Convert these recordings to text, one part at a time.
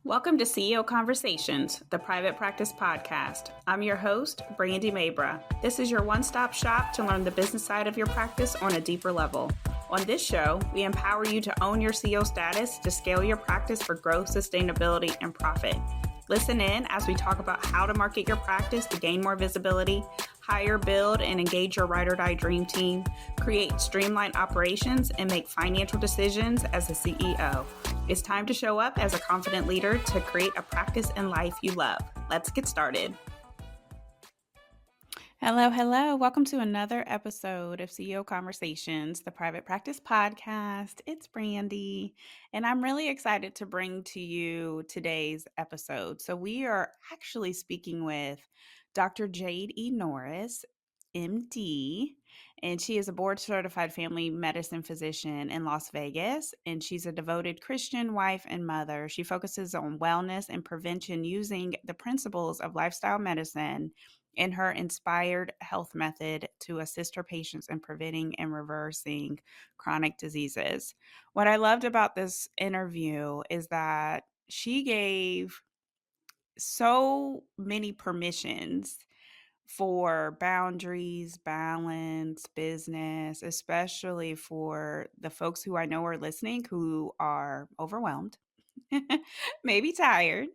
Welcome to CEO Conversations, the private practice podcast. I'm your host, Brandy Mabra. This is your one-stop shop to learn the business side of your practice on a deeper level. On this show, we empower you to own your CEO status to scale your practice for growth, sustainability, and profit. Listen in as we talk about how to market your practice to gain more visibility, hire, build, and engage your ride or die dream team, create streamlined operations, and make financial decisions as a CEO. It's time to show up as a confident leader to create a practice and life you love. Let's get started. Hello. Welcome to another episode of CEO Conversations, the private practice podcast. It's Brandy, and I'm really excited to bring to you today's episode. So we are actually speaking with Dr. Jade Norris, MD, and she is a board-certified family medicine physician in Las Vegas, and she's a devoted Christian wife and mother. She focuses on wellness and prevention using the principles of lifestyle medicine in her inspired health method to assist her patients in preventing and reversing chronic diseases. What I loved about this interview is that she gave so many permissions for boundaries, balance, business, especially for the folks who I know are listening who are overwhelmed, maybe tired,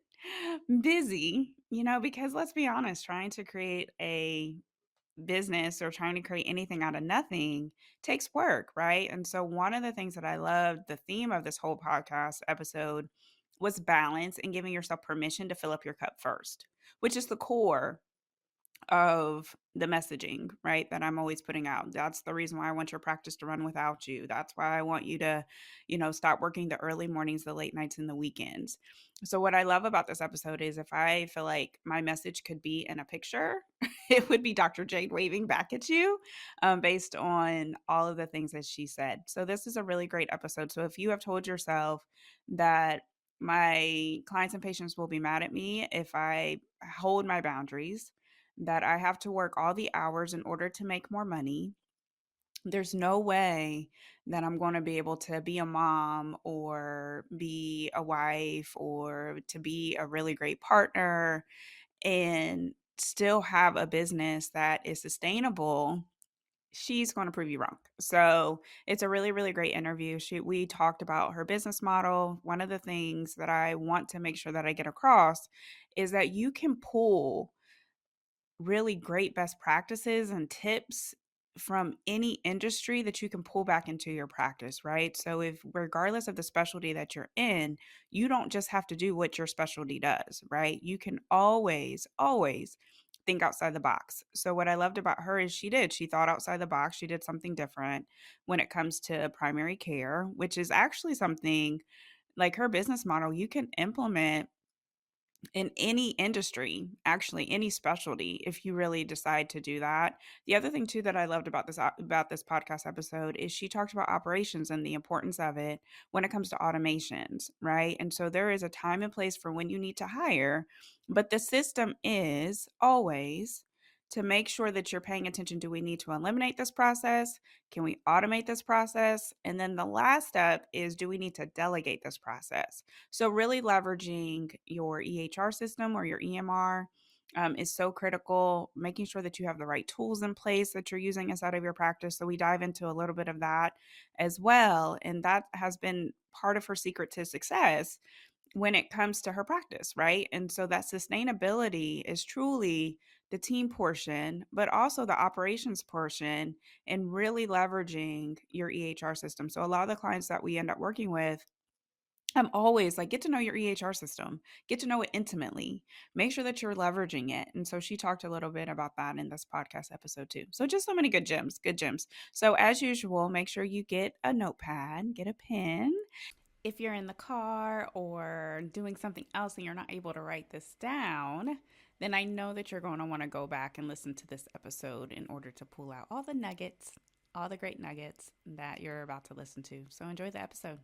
busy, because let's be honest, trying to create a business or trying to create anything out of nothing takes work, right? And so, one of the things that I loved, the theme of this whole podcast episode was balance and giving yourself permission to fill up your cup first, which is the core of the messaging, right? That I'm always putting out. That's the reason why I want your practice to run without you. That's why I want you to, stop working the early mornings, the late nights, and the weekends. So, what I love about this episode is if I feel like my message could be in a picture, it would be Dr. Jade waving back at you based on all of the things that she said. So, this is a really great episode. So, if you have told yourself that my clients and patients will be mad at me if I hold my boundaries, that I have to work all the hours in order to make more money, there's no way that I'm going to be able to be a mom or be a wife or to be a really great partner and still have a business that is sustainable. She's going to prove you wrong. So it's a really, really great interview. We talked about her business model. One of the things that I want to make sure that I get across is that you can pull really great best practices and tips from any industry that you can pull back into your practice, right? So if regardless of the specialty that you're in, you don't just have to do what your specialty does, right? You can always think outside the box. So what I loved about her is she thought outside the box. She did something different when it comes to primary care, which is actually something like her business model you can implement in any industry, actually any specialty, if you really decide to do that. The other thing too that I loved about this podcast episode is she talked about operations and the importance of it when it comes to automations, right? And so there is a time and place for when you need to hire, but the system is always to make sure that you're paying attention. Do we need to eliminate this process? Can we automate this process? And then the last step is, do we need to delegate this process? So really leveraging your EHR system or your EMR is so critical, making sure that you have the right tools in place that you're using inside of your practice. So we dive into a little bit of that as well. And that has been part of her secret to success when it comes to her practice, right? And so that sustainability is truly the team portion, but also the operations portion and really leveraging your EHR system. So a lot of the clients that we end up working with, I'm always like, get to know your EHR system, get to know it intimately, make sure that you're leveraging it. And so she talked a little bit about that in this podcast episode too. So just so many good gems, good gems. So as usual, make sure you get a notepad, get a pen. If you're in the car or doing something else and you're not able to write this down, then I know that you're going to want to go back and listen to this episode in order to pull out all the nuggets, all the great nuggets that you're about to listen to. So enjoy the episode.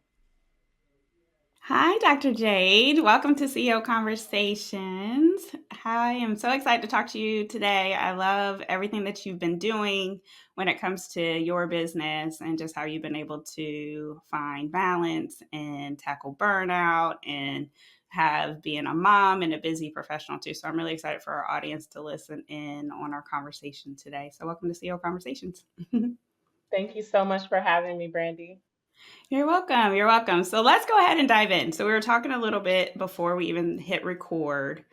Hi, Dr. Jade. Welcome to CEO Conversations. I am so excited to talk to you today. I love everything that you've been doing when it comes to your business and just how you've been able to find balance and tackle burnout and have being a mom and a busy professional too. So I'm really excited for our audience to listen in on our conversation today. So welcome to CEO Conversations. Thank you so much for having me, Brandy. You're welcome. You're welcome. So let's go ahead and dive in. So we were talking a little bit before we even hit record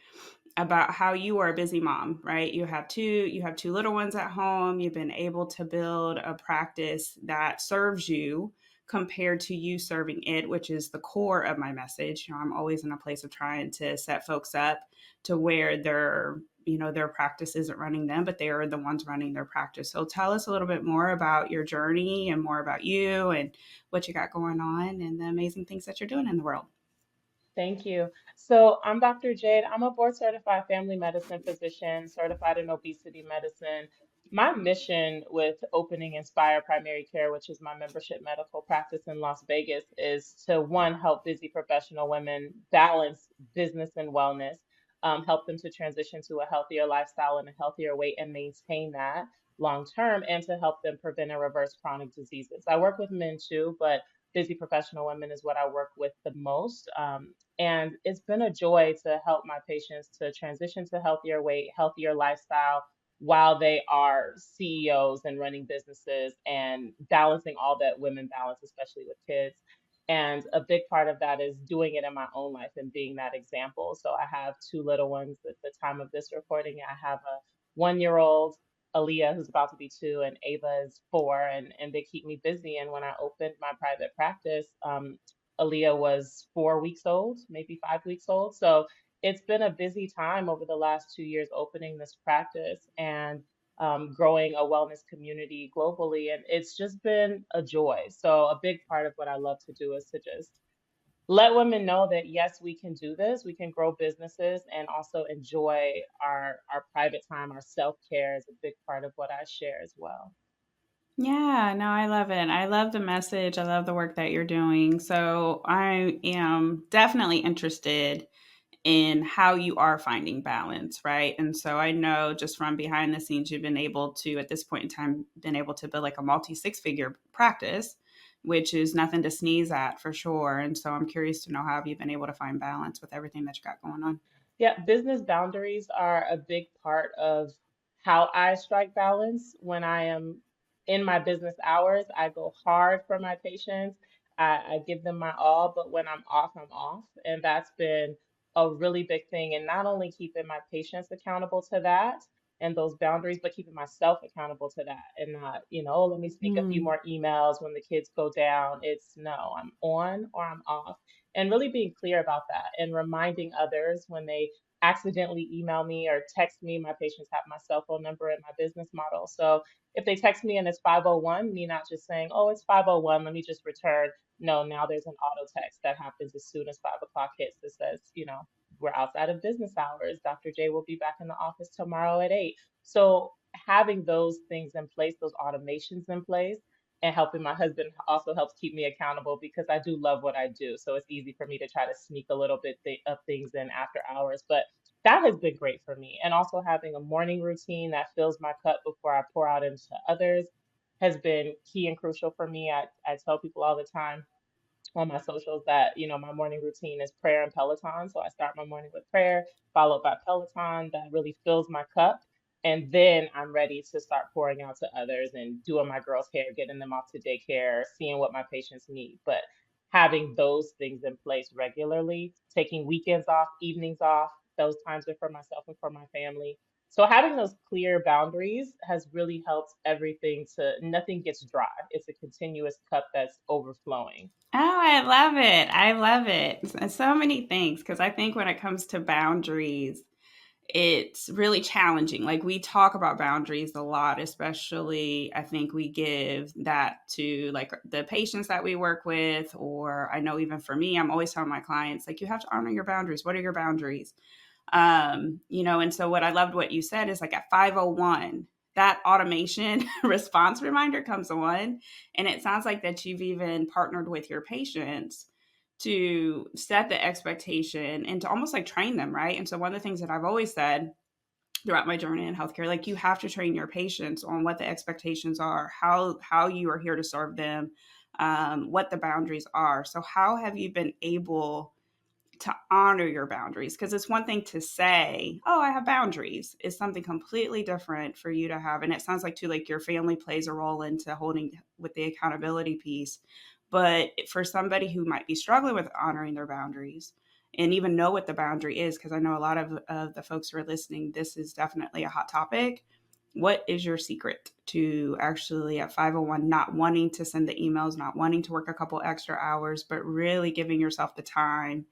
about how you are a busy mom, right? You have two little ones at home. You've been able to build a practice that serves you compared to you serving it, which is the core of my message. I'm always in a place of trying to set folks up to where their practice isn't running them, but they are the ones running their practice. So tell us a little bit more about your journey and more about you and what you got going on and the amazing things that you're doing in the world. Thank you. So I'm Dr. Jade. I'm a board certified family medicine physician, certified in obesity medicine. My mission with opening Inspire Primary Care, which is my membership medical practice in Las Vegas, is to one, help busy professional women balance business and wellness, help them to transition to a healthier lifestyle and a healthier weight and maintain that long term, and to help them prevent and reverse chronic diseases. I work with men too, but busy professional women is what I work with the most. And it's been a joy to help my patients to transition to healthier weight, healthier lifestyle while they are CEOs and running businesses and balancing all that women balance, especially with kids. And a big part of that is doing it in my own life and being that example. So I have two little ones at the time of this recording. I have a 1 year old, Aaliyah, who's about to be 2, and Ava is 4, and they keep me busy. And when I opened my private practice, Aaliyah was 4 weeks old, maybe 5 weeks old. So it's been a busy time over the last 2 years opening this practice and growing a wellness community globally. And it's just been a joy. So a big part of what I love to do is to just let women know that yes, we can do this. We can grow businesses and also enjoy our private time. Our self-care is a big part of what I share as well. Yeah, no, I love it. I love the message. I love the work that you're doing. So I am definitely interested in how you are finding balance, right? And so I know just from behind the scenes, you've been able to, at this point in time, been able to build like a multi six figure practice, which is nothing to sneeze at for sure. And so I'm curious to know how have you been able to find balance with everything that you got going on? Yeah, business boundaries are a big part of how I strike balance. When I am in my business hours, I go hard for my patients. I give them my all, but when I'm off, I'm off. And that's been a really big thing. And not only keeping my patients accountable to that and those boundaries, but keeping myself accountable to that and not, oh, let me sneak a few Mm. more emails when the kids go down. It's no, I'm on or I'm off, and really being clear about that and reminding others when they accidentally email me or text me. My patients have my cell phone number in my business model. So if they text me and it's 501, me not just saying, oh, it's 501, let me just return. No, now there's an auto text that happens as soon as 5 o'clock hits that says, we're outside of business hours. Dr. J will be back in the office tomorrow at 8. So having those things in place, those automations in place, and helping my husband also helps keep me accountable because I do love what I do. So it's easy for me to try to sneak a little bit of things in after hours. But that has been great for me. And also having a morning routine that fills my cup before I pour out into others has been key and crucial for me. I tell people all the time on my socials that my morning routine is prayer and Peloton. So I start my morning with prayer, followed by Peloton. That really fills my cup, and then I'm ready to start pouring out to others and doing my girls' hair, getting them off to daycare, seeing what my patients need. But having those things in place regularly, taking weekends off, evenings off, those times are for myself and for my family. So having those clear boundaries has really helped everything to nothing gets dry. It's a continuous cup that's overflowing. Oh, I love it. I love it. So many things because I think when it comes to boundaries, it's really challenging. Like we talk about boundaries a lot, especially I think we give that to like the patients that we work with, or I know even for me, I'm always telling my clients, like, you have to honor your boundaries. What are your boundaries? And so what I loved what you said is like at 501, that automation response reminder comes on. And it sounds like that you've even partnered with your patients to set the expectation and to almost like train them, right? And so one of the things that I've always said throughout my journey in healthcare, like you have to train your patients on what the expectations are, how you are here to serve them, what the boundaries are. So how have you been able to honor your boundaries, because it's one thing to say, oh, I have boundaries. It's something completely different for you to have. And it sounds like too, like your family plays a role into holding with the accountability piece. But for somebody who might be struggling with honoring their boundaries and even know what the boundary is, because I know a lot of the folks who are listening, this is definitely a hot topic. What is your secret to actually at 501 not wanting to send the emails, not wanting to work a couple extra hours, but really giving yourself the time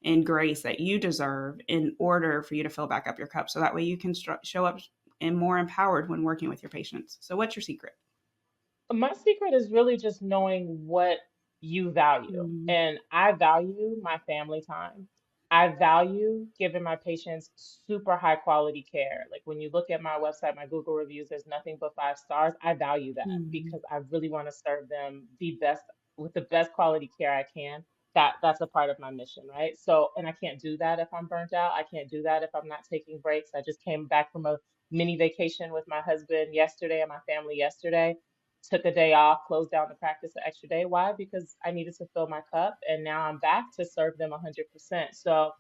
and grace that you deserve in order for you to fill back up your cup, so that way you can show up and more empowered when working with your patients? So what's your secret? My secret is really just knowing what you value. Mm-hmm. And I value my family time. I value giving my patients super high quality care. Like when you look at my website, my Google reviews, there's nothing but 5 stars. I value that Mm-hmm. because I really want to serve them the best with the best quality care I can. That's a part of my mission, right? So, and I can't do that if I'm burnt out. I can't do that if I'm not taking breaks. I just came back from a mini vacation with my husband yesterday and my family yesterday, took a day off, closed down the practice an extra day. Why? Because I needed to fill my cup and now I'm back to serve them 100%. So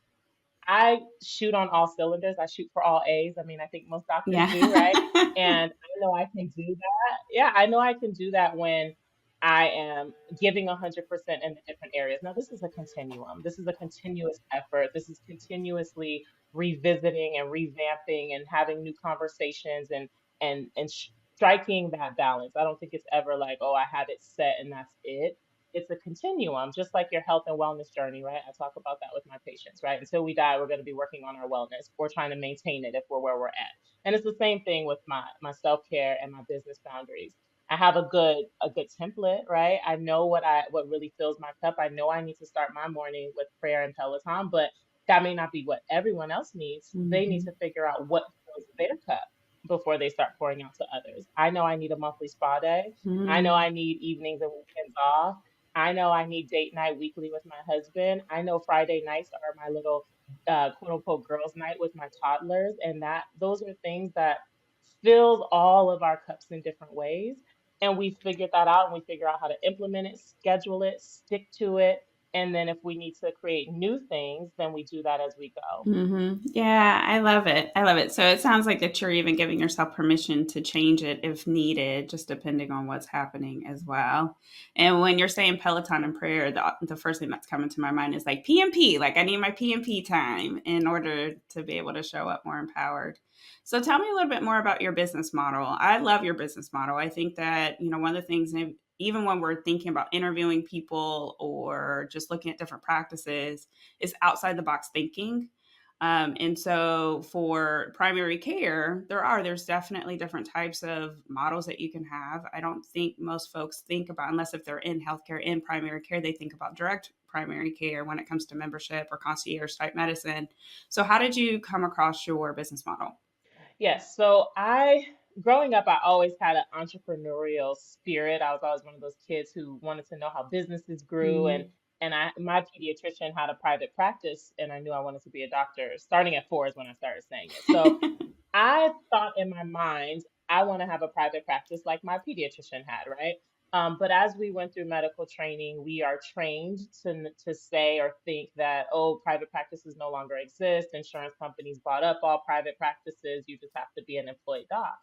I shoot on all cylinders. I shoot for all A's. I mean, I think most doctors Yeah. do, right? And I know I can do that. Yeah, I know I can do that when I am giving 100% in the different areas. Now, this is a continuum. This is a continuous effort. This is continuously revisiting and revamping and having new conversations and striking that balance. I don't think it's ever like, oh, I have it set and that's it. It's a continuum, just like your health and wellness journey, right? I talk about that with my patients, right? Until we die, we're going to be working on our wellness. We're trying to maintain it if we're where we're at. And it's the same thing with my self-care and my business boundaries. I have a good template, right? I know what really fills my cup. I know I need to start my morning with prayer and Peloton, but that may not be what everyone else needs. They need Mm-hmm. to figure out what fills their cup before they start pouring out to others. I know I need a monthly spa day. I know Mm-hmm. I need evenings and weekends off. I know I need date night weekly with my husband. I know Friday nights are my little quote unquote girls' night with my toddlers, and that those are things that fills all of our cups in different ways. And we figured that out, and we figure out how to implement it, schedule it, stick to it, and then if we need to create new things, then we do that as we go. Yeah, I love it. I love it. So it sounds like that you're even giving yourself permission to change it if needed, just depending on what's happening as well. And when you're saying Peloton and prayer, the first thing that's coming to my mind is like PMP. Like I need my PMP time in order to be able to show up more empowered. So tell me a little bit more about your business model. I love your business model. I think that, one of the things, even when we're thinking about interviewing people or just looking at different practices, is outside the box thinking. And so for primary care, there's definitely different types of models that you can have. I don't think most folks think about, unless if they're in healthcare in primary care, they think about direct primary care when it comes to membership or concierge type medicine. So how did you come across your business model? Yes. So growing up, I always had an entrepreneurial spirit. I was always one of those kids who wanted to know how businesses grew, and Mm-hmm. my pediatrician had a private practice, and I knew I wanted to be a doctor. Starting at 4 is when I started saying it. So I thought in my mind, I want to have a private practice like my pediatrician had, right? But as we went through medical training, we are trained to say or think that, oh, private practices no longer exist. Insurance companies bought up all private practices. You just have to be an employed doc.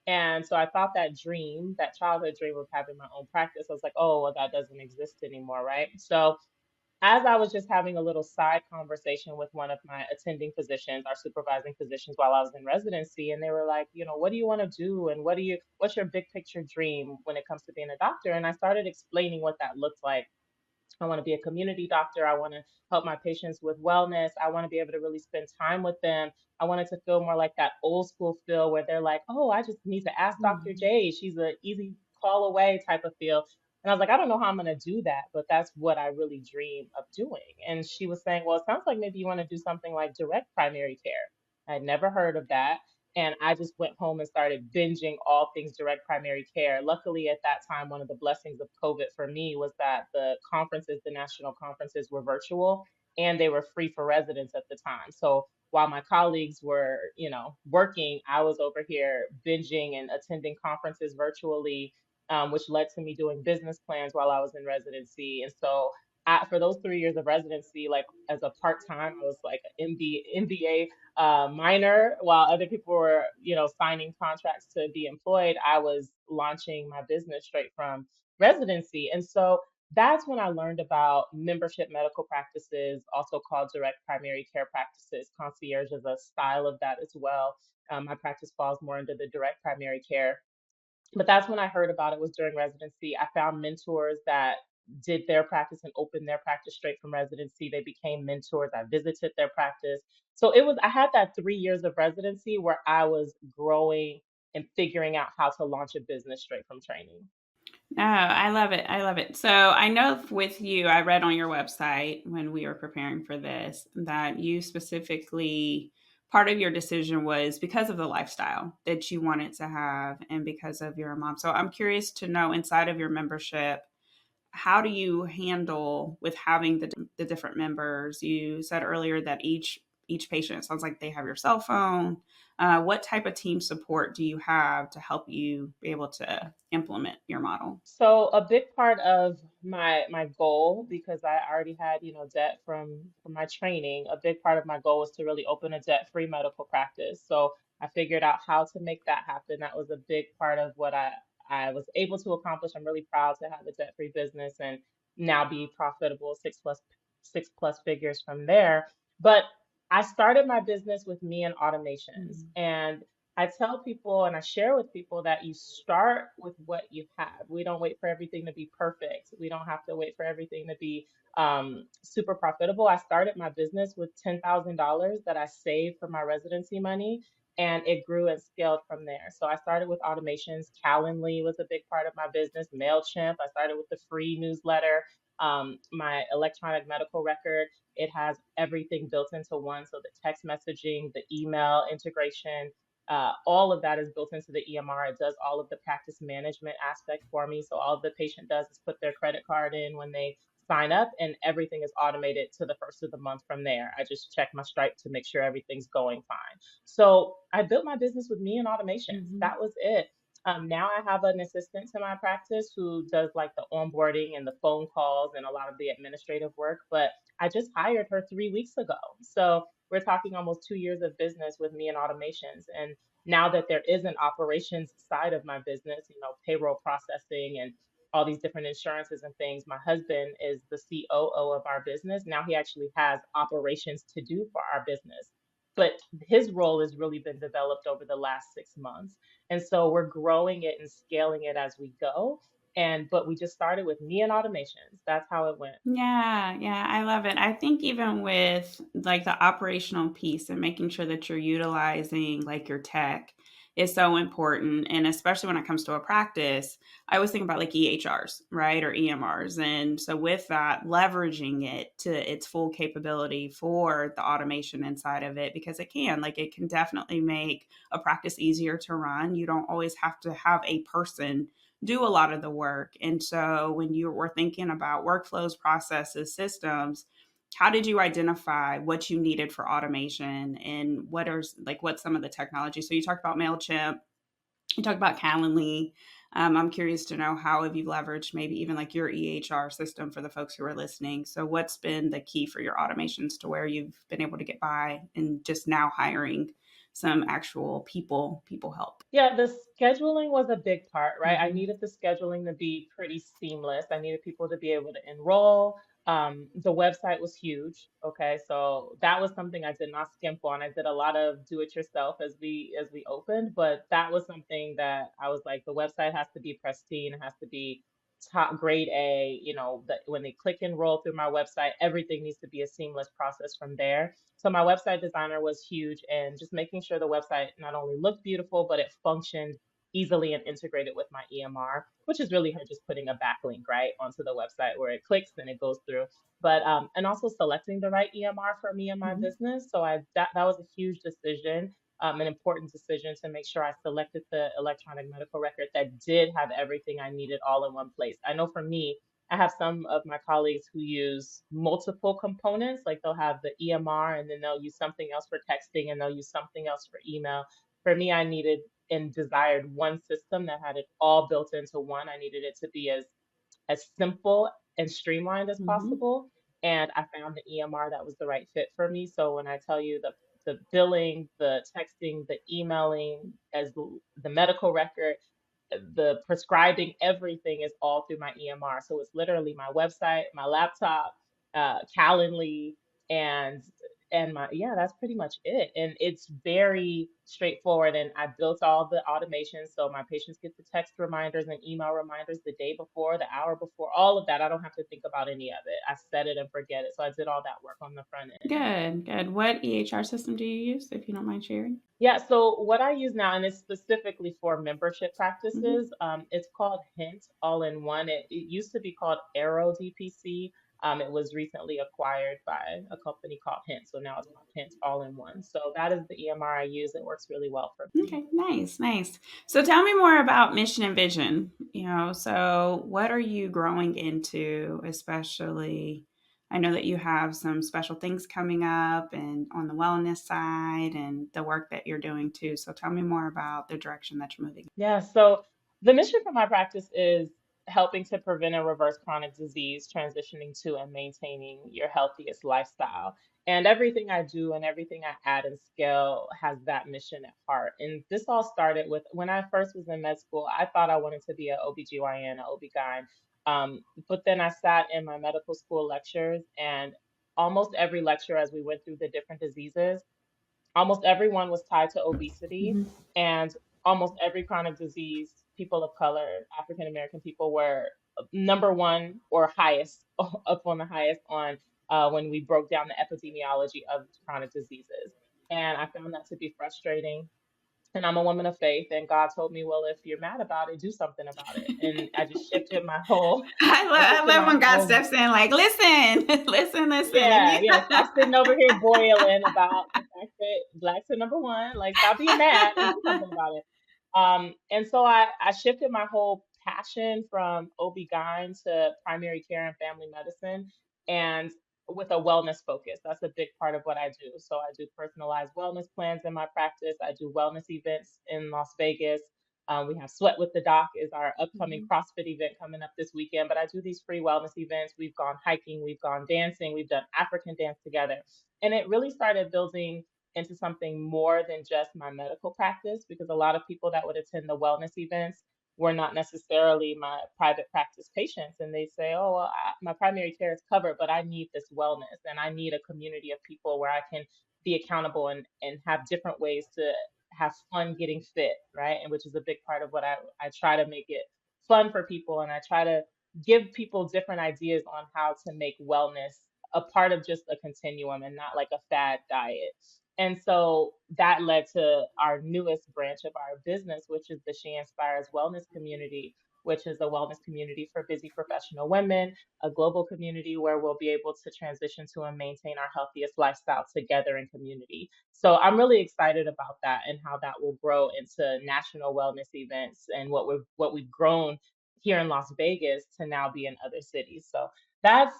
And so I thought that dream, that childhood dream of having my own practice, I was like, oh, well, that doesn't exist anymore, right? So as I was just having a little side conversation with one of my attending physicians, our supervising physicians while I was in residency, and they were like, what do you want to do? And what's your big picture dream when it comes to being a doctor? And I started explaining what that looked like. I want to be a community doctor. I want to help my patients with wellness. I want to be able to really spend time with them. I want it to feel more like that old school feel where they're like, oh, I just need to ask Dr. Mm-hmm. J. She's an easy call away type of feel. And I was like, I don't know how I'm going to do that, but that's what I really dream of doing. And she was saying, well, it sounds like maybe you want to do something like direct primary care. I had never heard of that. And I just went home and started binging all things direct primary care. Luckily, at that time, one of the blessings of COVID for me was that the national conferences were virtual and they were free for residents at the time. So while my colleagues were, working, I was over here binging and attending conferences virtually, which led to me doing business plans while I was in residency. And so for those 3 years of residency, like as a part time, I was like an MBA minor, while other people were, signing contracts to be employed. I was launching my business straight from residency, and so that's when I learned about membership medical practices, also called direct primary care practices. Concierge is a style of that as well. My practice falls more into the direct primary care, but that's when I heard about it, was during residency. I found mentors that did their practice and opened their practice straight from residency. They became mentors. I visited their practice. So I had that 3 years of residency where I was growing and figuring out how to launch a business straight from training. Oh, I love it. I love it. So I know with you, I read on your website when we were preparing for this that you specifically, part of your decision was because of the lifestyle that you wanted to have and because of your mom. So I'm curious to know, inside of your membership, how do you handle with having the different members? You said earlier that each patient, it sounds like they have your cell phone. What type of team support do you have to help you be able to implement your model? So a big part of my goal, because I already had, debt from my training, a big part of my goal was to really open a debt-free medical practice. So I figured out how to make that happen. That was a big part of what I was able to accomplish. I'm really proud to have a debt-free business and now be profitable, six plus figures from there. But I started my business with me and automations, Mhm. and I tell people and I share with people that you start with what you have. We don't wait for everything to be perfect. We don't have to wait for everything to be super profitable. I started my business with $10,000 that I saved for my residency money, and it grew and scaled from there. So I started with automations. Calendly was a big part of my business. MailChimp. I started with the free newsletter. My electronic medical record. It has everything built into one. So the text messaging, the email integration, all of that is built into the EMR. It does all of the practice management aspect for me. So all the patient does is put their credit card in when they sign up, and everything is automated to the first of the month from there. I just check my Stripe to make sure everything's going fine. So I built my business with me and automations. Mhm. That was it. Now I have an assistant to my practice who does like the onboarding and the phone calls and a lot of the administrative work, but I just hired her 3 weeks ago. So we're talking almost 2 years of business with me and automations. And now that there is an operations side of my business, payroll processing and all these different insurances and things, my husband is the COO of our business. Now he actually has operations to do for our business. But his role has really been developed over the last 6 months. And so we're growing it and scaling it as we go. But we just started with me and automations. That's how it went. Yeah, yeah, I love it. I think even with like the operational piece and making sure that you're utilizing like your tech is so important. And especially when it comes to a practice, I always think about like EHRs, right? Or EMRs. And so with that, leveraging it to its full capability for the automation inside of it, because it can definitely make a practice easier to run. You don't always have to have a person do a lot of the work. And so when you were thinking about workflows, processes, systems, how did you identify what you needed for automation and what's some of the technology? So you talked about MailChimp, you talked about Calendly. I'm curious to know how have you leveraged maybe even like your EHR system for the folks who are listening. So what's been the key for your automations to where you've been able to get by and just now hiring some actual people help? Yeah, the scheduling was a big part, right? I Mm-hmm. needed the scheduling to be pretty seamless. I needed people to be able to enroll. The website was huge. Okay, so that was something I did not skimp on. I did a lot of do it yourself as we opened, but that was something that I was like, the website has to be pristine, it has to be top grade A. That when they click and roll through my website, everything needs to be a seamless process from there. So my website designer was huge, and just making sure the website not only looked beautiful, but it functioned easily and integrated with my EMR, which is really her just putting a backlink right onto the website where it clicks and it goes through. But and also selecting the right EMR for me and my Mm-hmm. business. So that was a huge decision, an important decision to make sure I selected the electronic medical record that did have everything I needed all in one place. I know for me, I have some of my colleagues who use multiple components, like they'll have the EMR and then they'll use something else for texting and they'll use something else for email. For me, I needed and desired one system that had it all built into one. I needed it to be as simple and streamlined as Mhm. possible. And I found the EMR that was the right fit for me. So when I tell you the billing, the texting, the emailing, as the medical record, the prescribing, everything is all through my EMR. So it's literally my website, my laptop, Calendly, and my, yeah, that's pretty much it. And it's very straightforward. And I built all the automations so my patients get the text reminders and email reminders the day before, the hour before, all of that. I don't have to think about any of it. I set it and forget it. So I did all that work on the front end. Good, good. What EHR system do you use, if you don't mind sharing? Yeah, so what I use now, and it's specifically for membership Mhm. practices, it's called Hint All in One. It used to be called Arrow DPC. It was recently acquired by a company called Hint, so now it's called Hint All in One. So that is the EMR I use. It works really well for me. Okay, nice, nice. So tell me more about mission and vision. So what are you growing into, especially I know that you have some special things coming up and on the wellness side and the work that you're doing too. So tell me more about the direction that you're moving. Yeah, so the mission for my practice is helping to prevent and reverse chronic disease, transitioning to and maintaining your healthiest lifestyle. And everything I do and everything I add and scale has that mission at heart. And this all started with when I first was in med school, I thought I wanted to be an OBGYN, an OB-GYN. But then I sat in my medical school lectures, and almost every lecture as we went through the different diseases, almost everyone was tied to obesity, Mhm. and almost every chronic disease, people of color, African American people were number one or highest up on the highest on when we broke down the epidemiology of chronic diseases. And I found that to be frustrating. And I'm a woman of faith, and God told me, well, if you're mad about it, do something about it. And I just shifted my whole, I I shifted love my when God whole. steps in, like, listen, listen. If Yeah, you, yeah. Stop sitting over here boiling about the fact that blacks are number one. Like, stop being mad and do something about it. And so I shifted my whole passion from OB-GYN to primary care and family medicine, and with a wellness focus. That's a big part of what I do. So I do personalized wellness plans in my practice. I do wellness events in Las Vegas. We have Sweat with the Doc is our upcoming Mhm. CrossFit event coming up this weekend. But I do these free wellness events. We've gone hiking, we've gone dancing, we've done African dance together. And it really started building into something more than just my medical practice, because a lot of people that would attend the wellness events were not necessarily my private practice patients. And they say, oh, well, my primary care is covered, but I need this wellness and I need a community of people where I can be accountable and have different ways to have fun getting fit, right? And which is a big part of what I try to make it fun for people. And I try to give people different ideas on how to make wellness a part of just a continuum and not like a fad diet. And so that led to our newest branch of our business, which is the She Inspires Wellness Community, which is a wellness community for busy professional women, a global community where we'll be able to transition to and maintain our healthiest lifestyle together in community. So I'm really excited about that and how that will grow into national wellness events and what we've grown here in Las Vegas to now be in other cities. So that's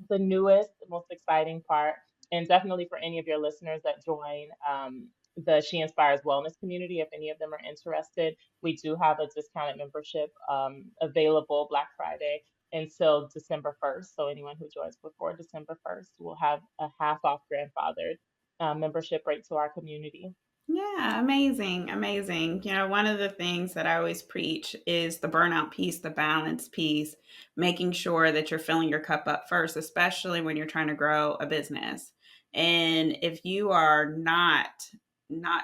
the newest, most exciting part. And definitely for any of your listeners that join the She Inspires Wellness community, if any of them are interested, we do have a discounted membership available Black Friday until December 1st. So anyone who joins before December 1st will have a half off grandfathered membership rate to our community. Yeah, amazing, amazing. One of the things that I always preach is the burnout piece, the balance piece, making sure that you're filling your cup up first, especially when you're trying to grow a business. And if you are not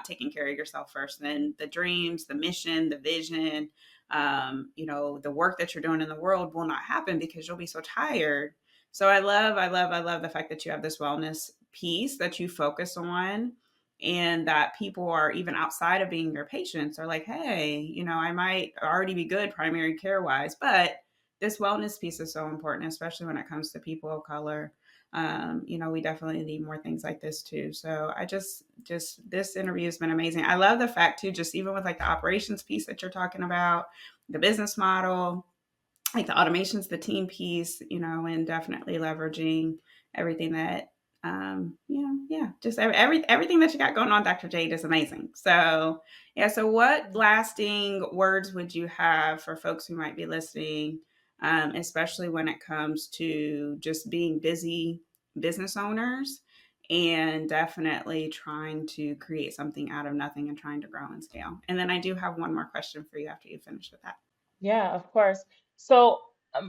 taking care of yourself first, then the dreams, the mission, the vision, the work that you're doing in the world will not happen because you'll be so tired. So I love the fact that you have this wellness piece that you focus on and that people are even outside of being your patients are like, hey, I might already be good primary care wise, but this wellness piece is so important, especially when it comes to people of color. We definitely need more things like this too. So I just this interview has been amazing. I love the fact too, just even with like the operations piece that you're talking about, the business model, like the automations, the team piece, and definitely leveraging everything that, yeah, just everything that you got going on, Dr. Jade, is amazing. So, yeah. So, what lasting words would you have for folks who might be listening? especially when it comes to just being busy business owners and definitely trying to create something out of nothing and trying to grow and scale. And then I do have one more question for you after you finish with that. Yeah, of course. So,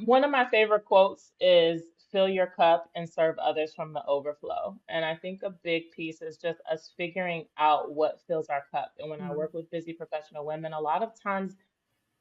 one of my favorite quotes is fill your cup and serve others from the overflow. And I think a big piece is just us figuring out what fills our cup. And when I Mm. work with busy professional women, a lot of times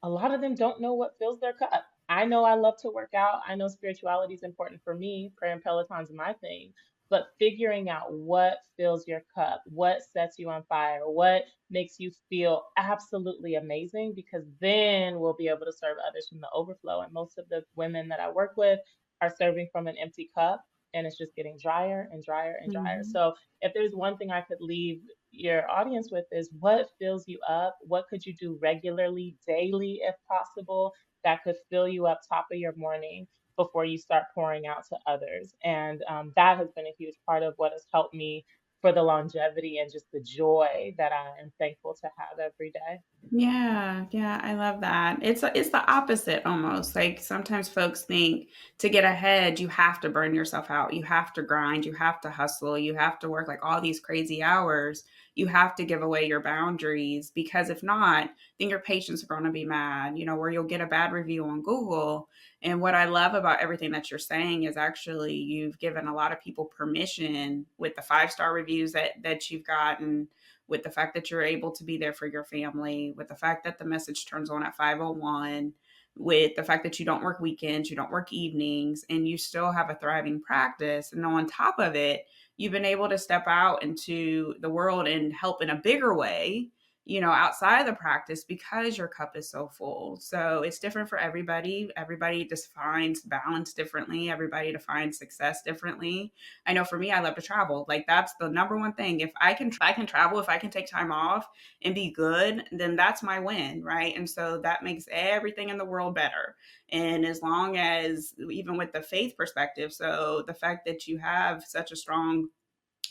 a lot of them don't know what fills their cup. I know I love to work out. I know spirituality is important for me. Prayer and Peloton's my thing. But figuring out what fills your cup, what sets you on fire, what makes you feel absolutely amazing, because then we'll be able to serve others from the overflow. And most of the women that I work with are serving from an empty cup, and it's just getting drier and drier and drier. Mhm. So if there's one thing I could leave your audience with is what fills you up? What could you do regularly, daily, if possible, that could fill you up top of your morning before you start pouring out to others? And that has been a huge part of what has helped me for the longevity and just the joy that I am thankful to have every day. Yeah, yeah, I love that. It's the opposite almost. Like sometimes folks think to get ahead, you have to burn yourself out. You have to grind, you have to hustle, you have to work like all these crazy hours. You have to give away your boundaries because if not, then your patients are going to be mad, where you'll get a bad review on Google. And what I love about everything that you're saying is actually you've given a lot of people permission with the 5-star reviews that you've gotten, with the fact that you're able to be there for your family, with the fact that the message turns on at 5:01, with the fact that you don't work weekends, you don't work evenings, and you still have a thriving practice. And on top of it, you've been able to step out into the world and help in a bigger way, outside of the practice because your cup is so full. So it's different for everybody. Everybody defines balance differently. Everybody defines success differently. I know for me, I love to travel. Like that's the number one thing. If I can travel, if I can take time off and be good, then that's my win, right? And so that makes everything in the world better. And as long as even with the faith perspective, so the fact that you have such a strong,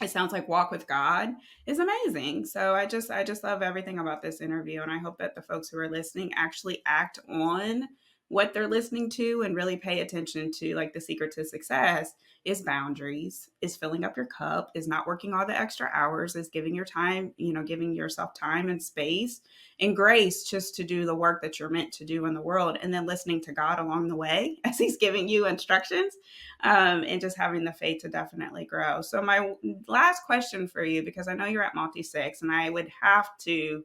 it sounds like, walk with God is amazing. So I just love everything about this interview, and I hope that the folks who are listening actually act on what they're listening to and really pay attention to, like, the secret to success is boundaries, is filling up your cup, is not working all the extra hours, is giving your time, giving yourself time and space and grace just to do the work that you're meant to do in the world, and then listening to God along the way as he's giving you instructions, and just having the faith to definitely grow. So my last question for you, because I know you're at multi six, and I would have to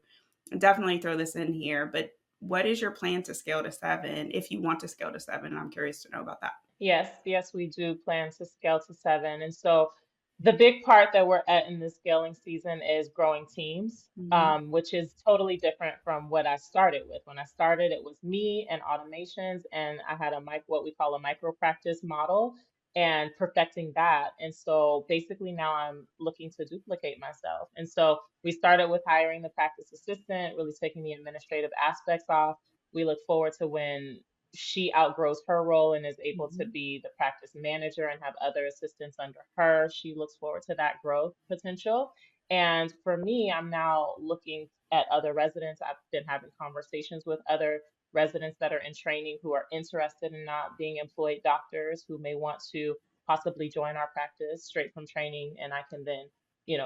definitely throw this in here, but what is your plan to scale to 7 if you want to scale to 7? I'm curious to know about that. Yes, yes, we do plan to scale to 7. And so the big part that we're at in this scaling season is growing teams, Mhm. which is totally different from what I started with. When I started, it was me and automations, and I had what we call a micro practice model and perfecting that. And so basically now I'm looking to duplicate myself. And so we started with hiring the practice assistant, really taking the administrative aspects off. We look forward to when she outgrows her role and is able to Mhm. be the practice manager and have other assistants under her. She looks forward to that growth potential. And for me, I'm now looking at other residents. I've been having conversations with other residents that are in training who are interested in not being employed doctors who may want to possibly join our practice straight from training. And I can then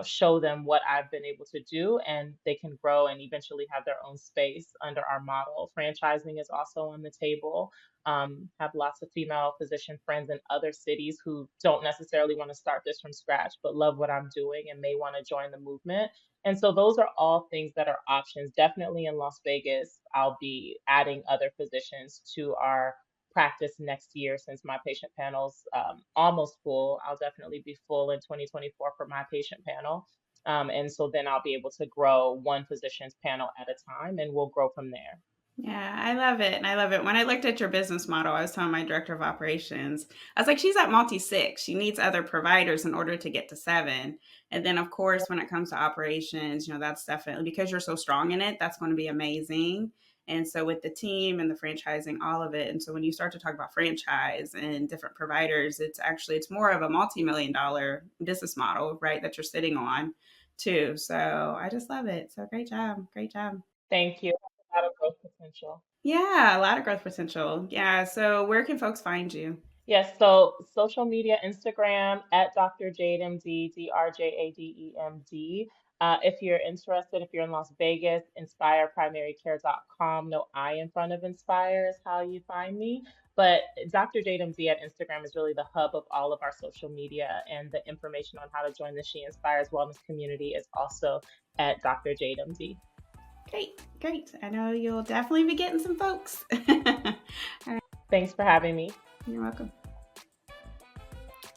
show them what I've been able to do, and they can grow and eventually have their own space under our model. Franchising is also on the table. Have lots of female physician friends in other cities who don't necessarily want to start this from scratch, but love what I'm doing and may want to join the movement. And so those are all things that are options. Definitely in Las Vegas, I'll be adding other physicians to our practice next year since my patient panel's almost full. I'll definitely be full in 2024 for my patient panel. And so then I'll be able to grow one physician's panel at a time, and we'll grow from there. Yeah, I love it. And I love it. When I looked at your business model, I was telling my director of operations, I was like, she's at multi six. She needs other providers in order to get to 7. And then, of course, when it comes to operations, that's definitely because you're so strong in it, that's going to be amazing. And so, with the team and the franchising, all of it. And so, when you start to talk about franchise and different providers, it's more of a multi-million-dollar business model, right? That you're sitting on too. So, I just love it. So, great job. Great job. Thank you. A lot of growth potential. Yeah, a lot of growth potential. Yeah. So where can folks find you? Yes, so social media, Instagram at Dr. Jade MD, DrJademD. If you're interested, if you're in Las Vegas, inspireprimarycare.com. No I in front of Inspire is how you find me. But Dr. Jade MD at Instagram is really the hub of all of our social media, and the information on how to join the She Inspires Wellness community is also at Dr. Jade MD. Great, great. I know you'll definitely be getting some folks. All right. Thanks for having me. You're welcome.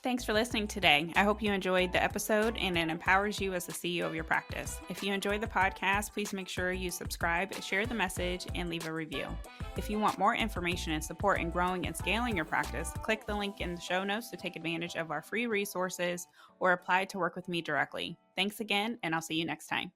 Thanks for listening today. I hope you enjoyed the episode and it empowers you as the CEO of your practice. If you enjoyed the podcast, please make sure you subscribe, share the message, and leave a review. If you want more information and support in growing and scaling your practice, click the link in the show notes to take advantage of our free resources or apply to work with me directly. Thanks again, and I'll see you next time.